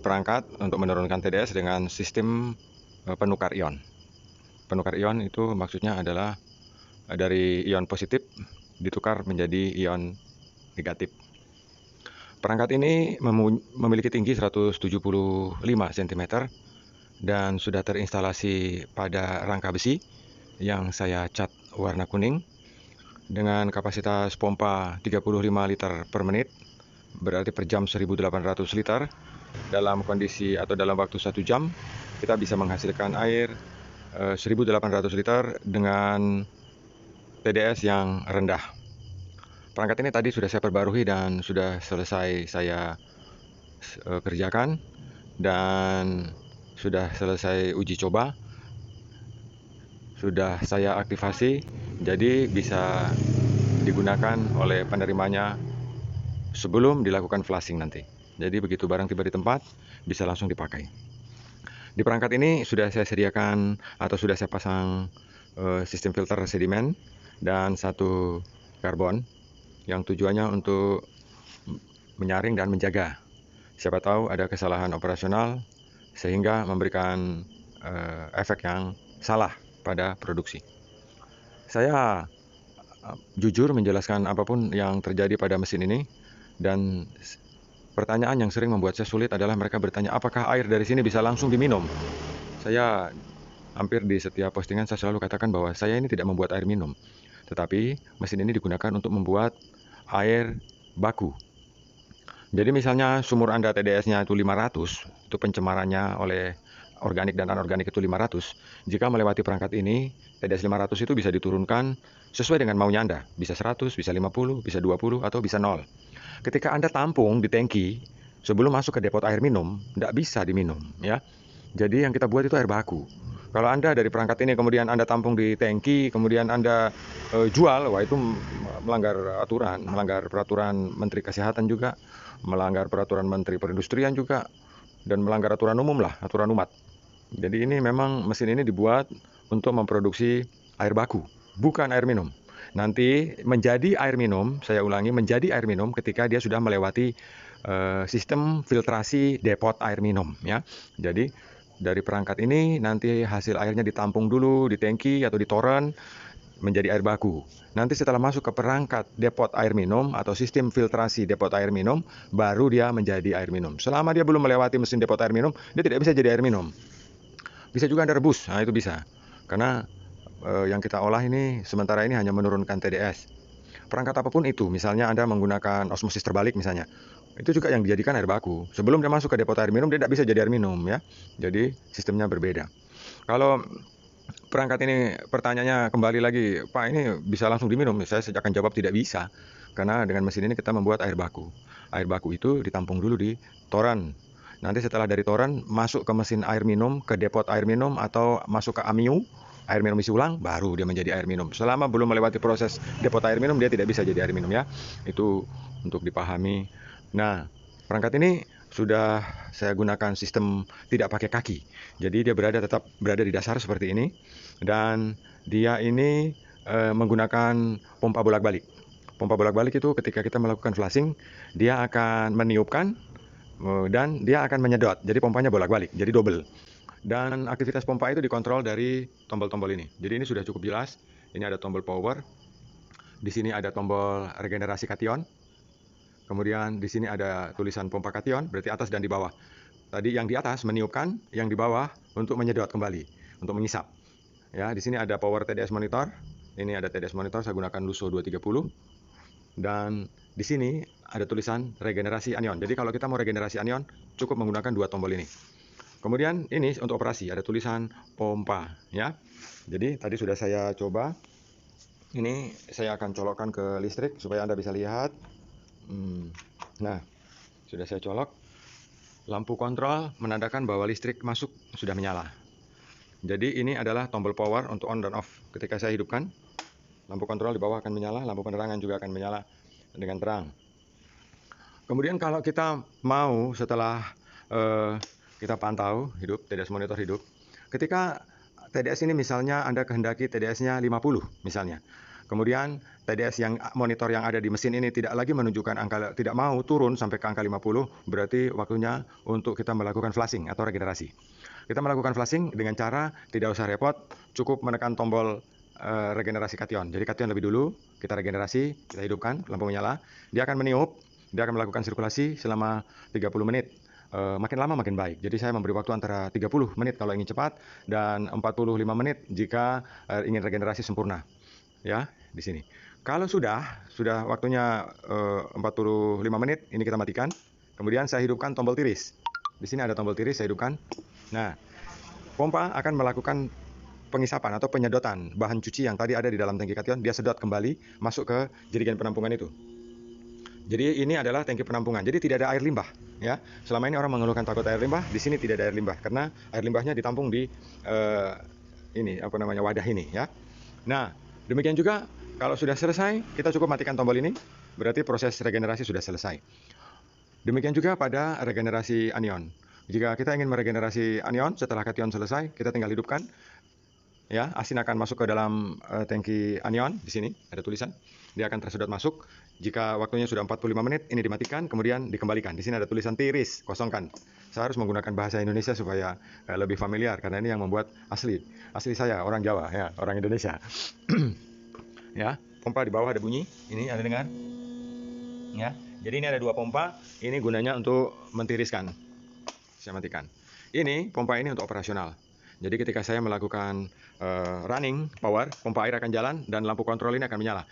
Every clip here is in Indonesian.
perangkat untuk menurunkan TDS dengan sistem penukar ion. Penukar ion itu maksudnya adalah dari ion positif ditukar menjadi ion negatif. Perangkat ini memiliki tinggi 175 cm dan sudah terinstalasi pada rangka besi yang saya cat warna kuning dengan kapasitas pompa 35 liter per menit, berarti per jam 1800 liter. Dalam kondisi atau dalam waktu 1 jam kita bisa menghasilkan air 1800 liter dengan TDS yang rendah. Perangkat ini tadi sudah saya perbarui dan sudah selesai saya kerjakan dan sudah selesai uji coba, sudah saya aktifasi, jadi bisa digunakan oleh penerimanya sebelum dilakukan flushing nanti. Jadi begitu barang tiba di tempat bisa langsung dipakai. Di perangkat ini sudah saya sediakan atau sudah saya pasang sistem filter sedimen dan satu karbon yang tujuannya untuk menyaring dan menjaga. Siapa tahu ada kesalahan operasional sehingga memberikan efek yang salah pada produksi. Saya jujur menjelaskan apapun yang terjadi pada mesin ini, dan pertanyaan yang sering membuat saya sulit adalah mereka bertanya apakah air dari sini bisa langsung diminum. Saya hampir di setiap postingan saya selalu katakan bahwa saya ini tidak membuat air minum, tetapi mesin ini digunakan untuk membuat air baku. Jadi misalnya sumur Anda TDS-nya itu 500, itu pencemarannya oleh organik dan anorganik itu 500. Jika melewati perangkat ini, TDS 500 itu bisa diturunkan sesuai dengan maunya Anda. Bisa 100, bisa 50, bisa 20, atau bisa 0. Ketika Anda tampung di tangki, sebelum masuk ke depot air minum, tidak bisa diminum, ya. Jadi yang kita buat itu air baku. Kalau Anda dari perangkat ini kemudian Anda tampung di tangki, kemudian Anda jual, wah itu melanggar aturan, melanggar peraturan Menteri Kesehatan juga, melanggar peraturan Menteri Perindustrian juga, dan melanggar aturan umum lah, aturan umat. Jadi ini memang mesin ini dibuat untuk memproduksi air baku, bukan air minum. Nanti menjadi air minum, saya ulangi, menjadi air minum ketika dia sudah melewati sistem filtrasi depot air minum, ya. Jadi dari perangkat ini nanti hasil airnya ditampung dulu di tangki atau di toren menjadi air baku. Nanti setelah masuk ke perangkat depot air minum atau sistem filtrasi depot air minum, baru dia menjadi air minum. Selama dia belum melewati mesin depot air minum, dia tidak bisa jadi air minum. Bisa juga Anda rebus, nah itu bisa. Karena yang kita olah ini sementara ini hanya menurunkan TDS. Perangkat apapun itu, misalnya Anda menggunakan osmosis terbalik misalnya, itu juga yang dijadikan air baku. Sebelum dia masuk ke depot air minum, dia tidak bisa jadi air minum, ya. Jadi sistemnya berbeda. Kalau perangkat ini pertanyaannya kembali lagi, Pak ini bisa langsung diminum? Saya akan jawab tidak bisa. Karena dengan mesin ini kita membuat air baku. Air baku itu ditampung dulu di toren. Nanti setelah dari toren masuk ke mesin air minum, ke depot air minum, atau masuk ke AMIU, air minum isi ulang, baru dia menjadi air minum. Selama belum melewati proses depot air minum, dia tidak bisa jadi air minum, ya. Itu untuk dipahami. Nah, perangkat ini sudah saya gunakan sistem tidak pakai kaki. Jadi dia tetap berada di dasar seperti ini, dan dia ini menggunakan pompa bolak-balik. Pompa bolak-balik itu ketika kita melakukan flushing, dia akan meniupkan dan dia akan menyedot. Jadi pompanya bolak-balik, jadi double. Dan aktivitas pompa itu dikontrol dari tombol-tombol ini. Jadi ini sudah cukup jelas. Ini ada tombol power. Di sini ada tombol regenerasi kation. Kemudian di sini ada tulisan pompa kation, berarti atas dan di bawah. Tadi yang di atas meniupkan, yang di bawah untuk menyedot kembali, untuk mengisap. Ya, di sini ada power TDS monitor. Ini ada TDS monitor, saya gunakan Lusso 230. Dan di sini ada tulisan regenerasi anion. Jadi kalau kita mau regenerasi anion, cukup menggunakan dua tombol ini. Kemudian ini untuk operasi, ada tulisan pompa, ya. Jadi tadi sudah saya coba. Ini saya akan colokkan ke listrik supaya Anda bisa lihat. Nah, sudah saya colok. Lampu kontrol menandakan bahwa listrik masuk sudah menyala. Jadi ini adalah tombol power untuk on dan off. Ketika saya hidupkan, lampu kontrol di bawah akan menyala, lampu penerangan juga akan menyala dengan terang. Kemudian kalau kita mau setelah kita pantau hidup, TDS monitor hidup, ketika TDS ini misalnya Anda kehendaki TDS-nya 50 misalnya. Kemudian TDS yang monitor yang ada di mesin ini tidak lagi menunjukkan angka, tidak mau turun sampai ke angka 50, berarti waktunya untuk kita melakukan flushing atau regenerasi. Kita melakukan flushing dengan cara tidak usah repot, cukup menekan tombol regenerasi kation. Jadi kation lebih dulu, kita regenerasi, kita hidupkan, lampu menyala, dia akan meniup, dia akan melakukan sirkulasi selama 30 menit. Makin lama makin baik. Jadi saya memberi waktu antara 30 menit kalau ingin cepat dan 45 menit jika ingin regenerasi sempurna. Ya, di sini. Kalau sudah waktunya 45 menit, ini kita matikan. Kemudian saya hidupkan tombol tiris. Di sini ada tombol tiris, saya hidupkan. Nah, pompa akan melakukan pengisapan atau penyedotan bahan cuci yang tadi ada di dalam tangki kation, dia sedot kembali masuk ke jerigen penampungan itu. Jadi ini adalah tangki penampungan. Jadi tidak ada air limbah, ya. Selama ini orang mengeluhkan takut air limbah, di sini tidak ada air limbah karena air limbahnya ditampung di wadah ini, ya. Nah, demikian juga kalau sudah selesai, kita cukup matikan tombol ini, berarti proses regenerasi sudah selesai. Demikian juga pada regenerasi anion. Jika kita ingin meregenerasi anion setelah kation selesai, kita tinggal hidupkan. Ya, asin akan masuk ke dalam tangki anion. Di sini ada tulisan, dia akan tersedot masuk. Jika waktunya sudah 45 menit, ini dimatikan, kemudian dikembalikan. Di sini ada tulisan tiris, kosongkan. Saya harus menggunakan bahasa Indonesia supaya lebih familiar, karena ini yang membuat asli saya orang Jawa, ya, orang Indonesia. Ya, pompa di bawah ada bunyi, ini ada dengar. Ya, jadi ini ada dua pompa, ini gunanya untuk mentiriskan. Saya matikan. Ini pompa ini untuk operasional. Jadi ketika saya melakukan running power, pompa air akan jalan dan lampu kontrol ini akan menyala.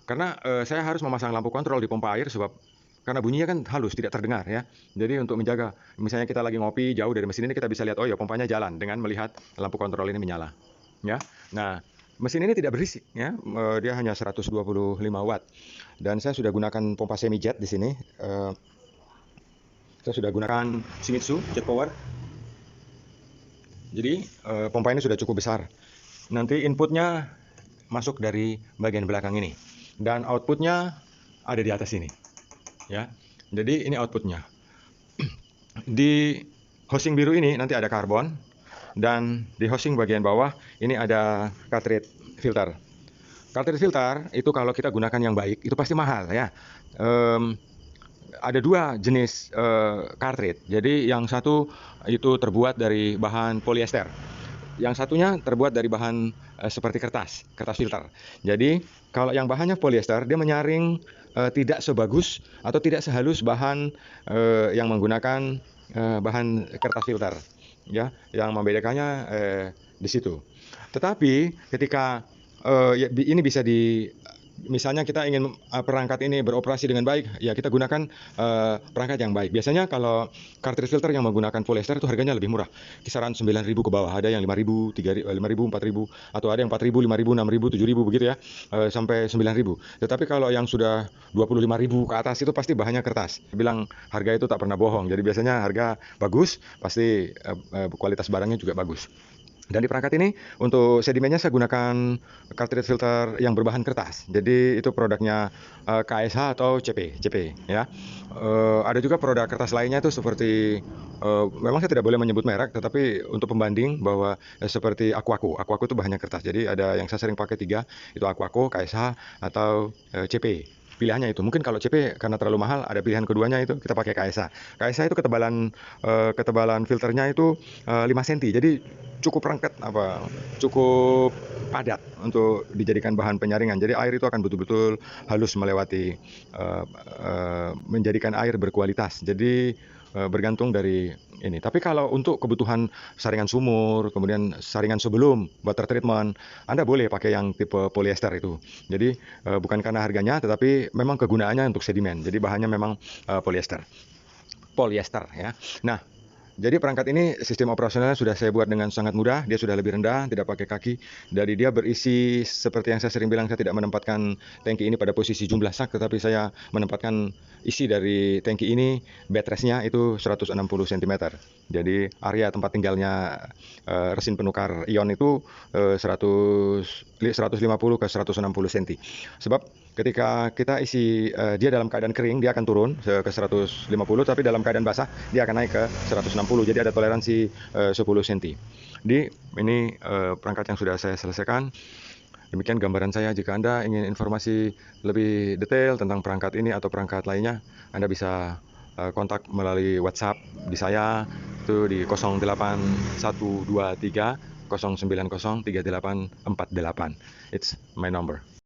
Karena saya harus memasang lampu kontrol di pompa air sebab karena bunyinya kan halus, tidak terdengar, ya. Jadi untuk menjaga, misalnya kita lagi ngopi jauh dari mesin ini, kita bisa lihat, oh ya pompanya jalan dengan melihat lampu kontrol ini menyala. Ya. Nah, mesin ini tidak berisik, ya. Dia hanya 125 watt. Dan saya sudah gunakan pompa semi jet di sini. Saya sudah gunakan Shimizu Jet Power. Jadi pompa ini sudah cukup besar. Nanti inputnya masuk dari bagian belakang ini dan outputnya ada di atas ini. Ya, jadi ini outputnya. Di housing biru ini nanti ada karbon dan di housing bagian bawah ini ada cartridge filter. Cartridge filter itu kalau kita gunakan yang baik itu pasti mahal, ya. Ada dua jenis cartridge. Jadi yang satu itu terbuat dari bahan polyester. Yang satunya terbuat dari bahan seperti kertas filter. Jadi kalau yang bahannya polyester, dia menyaring tidak sebagus atau tidak sehalus bahan yang menggunakan bahan kertas filter. Ya, yang membedakannya di situ. Tetapi ketika ini bisa misalnya kita ingin perangkat ini beroperasi dengan baik, ya kita gunakan perangkat yang baik. Biasanya kalau cartridge filter yang menggunakan polyester itu harganya lebih murah, kisaran 9.000 ke bawah. Ada yang 5.000, 3.000, 5.000, 4.000, atau ada yang 4.000, 5.000, 6.000, 7.000 begitu, ya, sampai 9.000. Tetapi kalau yang sudah 25.000 ke atas itu pasti bahannya kertas. Bilang harga itu tak pernah bohong. Jadi biasanya harga bagus, pasti kualitas barangnya juga bagus. Dan di perangkat ini untuk sedimennya saya gunakan cartridge filter yang berbahan kertas. Jadi itu produknya KSH atau CP, ya. Ada juga produk kertas lainnya itu seperti memang saya tidak boleh menyebut merek, tetapi untuk pembanding bahwa seperti Aquaco itu bahannya kertas. Jadi ada yang saya sering pakai 3, itu Aquaco, KSH atau CP. Pilihannya itu. Mungkin kalau CP karena terlalu mahal, ada pilihan keduanya itu kita pakai KSH. KSH itu ketebalan filternya itu 5 cm. Jadi cukup cukup padat untuk dijadikan bahan penyaringan. Jadi air itu akan betul-betul halus melewati, menjadikan air berkualitas. Jadi bergantung dari ini. Tapi kalau untuk kebutuhan saringan sumur, kemudian saringan sebelum water treatment, Anda boleh pakai yang tipe polyester itu. Jadi bukan karena harganya, tetapi memang kegunaannya untuk sedimen. Jadi bahannya memang polyester, ya. Nah, jadi perangkat ini sistem operasionalnya sudah saya buat dengan sangat mudah. Dia sudah lebih rendah, tidak pakai kaki. Dari dia berisi seperti yang saya sering bilang, saya tidak menempatkan tangki ini pada posisi jumlah sak, tetapi saya menempatkan isi dari tangki ini, bed restnya itu 160 cm. Jadi area tempat tinggalnya resin penukar ion itu 150 ke 160 cm. Sebab ketika kita isi dia dalam keadaan kering, dia akan turun ke 150, tapi dalam keadaan basah dia akan naik ke 160. Jadi ada toleransi 10 cm. Ini perangkat yang sudah saya selesaikan. Demikian gambaran saya. Jika Anda ingin informasi lebih detail tentang perangkat ini atau perangkat lainnya, Anda bisa kontak melalui WhatsApp di saya itu di 08123 090 3848. It's my number.